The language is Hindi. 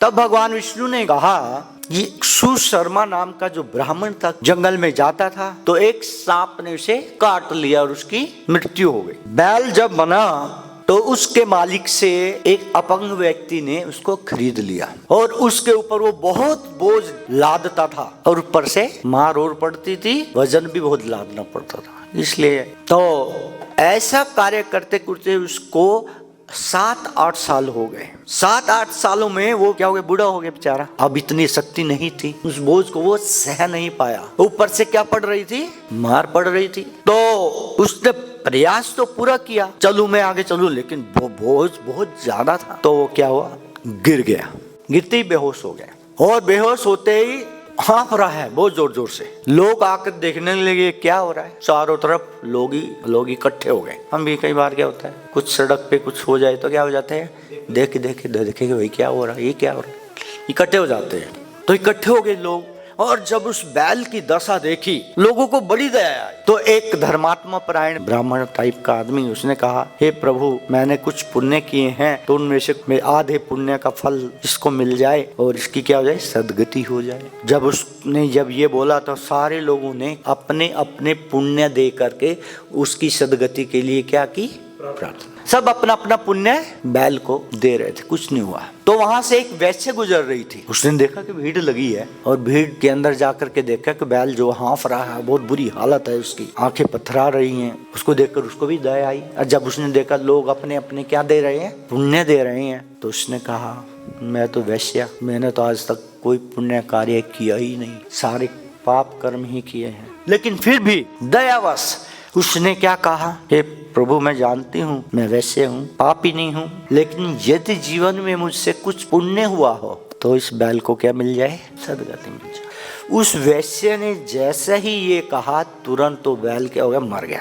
तब भगवान विष्णु ने कहा, ये सुशर्मा नाम का जो ब्राह्मण था जंगल में जाता था तो एक सांप ने उसे काट लिया और उसकी मृत्यु हो गई। बैल जब बना तो उसके मालिक से एक अपंग व्यक्ति ने उसको खरीद लिया और उसके ऊपर वो बहुत बोझ लादता था और ऊपर से मार और पड़ती थी, वजन भी बहुत लादना पड़ता था। इसलिए तो ऐसा कार्य करते करते उसको 7-8 साल हो गए। 7-8 सालों में वो क्या हो गया, बूढ़ा हो गया बेचारा। अब इतनी शक्ति नहीं थी, उस बोझ को वो सह नहीं पाया। ऊपर से क्या पड़ रही थी, मार पड़ रही थी। तो उसने प्रयास तो पूरा किया, चलूं मैं आगे चलूं, लेकिन वो बोझ बहुत ज्यादा था। तो वो क्या हुआ, गिर गया। गिरते ही बेहोश हो गया और बेहोश होते ही हाँफ रहा है बहुत जोर जोर से। लोग आकर देखने लगे क्या हो रहा है। चारों तरफ लोग इकट्ठे हो गए। हम भी कई बार क्या होता है, कुछ सड़क पे कुछ हो जाए तो क्या हो जाते हैं, देखेंगे भाई क्या हो रहा है, ये क्या हो रहा है, इकट्ठे हो जाते हैं। तो इकट्ठे हो गए लोग और जब उस बैल की दशा देखी लोगों को बड़ी दया आई। तो एक धर्मात्मा परायण ब्राह्मण टाइप का आदमी, उसने कहा, हे प्रभु, मैंने कुछ पुण्य किए हैं तो उनमें से आधे पुण्य का फल इसको मिल जाए और इसकी क्या हो जाए, सदगति हो जाए। जब ये बोला तो सारे लोगों ने अपने अपने पुण्य दे करके उसकी सदगति के लिए क्या की, प्रार्थना। सब अपना अपना पुण्य बैल को दे रहे थे, कुछ नहीं हुआ। तो वहां से एक वैश्य गुजर रही थी, उसने देखा कि भीड़ लगी है और भीड़ के अंदर जाकर के देखा कि बैल जो हाँफ रहा है, बहुत बुरी हालत है उसकी, आंखें पथरा रही हैं। उसको देखकर उसको भी दया आई। और जब उसने देखा लोग अपने अपने क्या दे रहे हैं, पुण्य दे रहे हैं, तो उसने कहा, मैं तो वैश्य, मैंने तो आज तक कोई पुण्य कार्य किया ही नहीं, सारे पाप कर्म ही किए हैं। लेकिन फिर भी दयावश उसने क्या कहा, हे प्रभु, मैं जानती हूँ मैं वैसे हूँ, पापी नहीं हूँ, लेकिन यदि जीवन में मुझसे कुछ पुण्य हुआ हो तो इस बैल को क्या मिल जाए, सदगति मिल जाए। उस वैश्य ने जैसे ही ये कहा तुरंत तो बैल क्या हो गया, मर गया।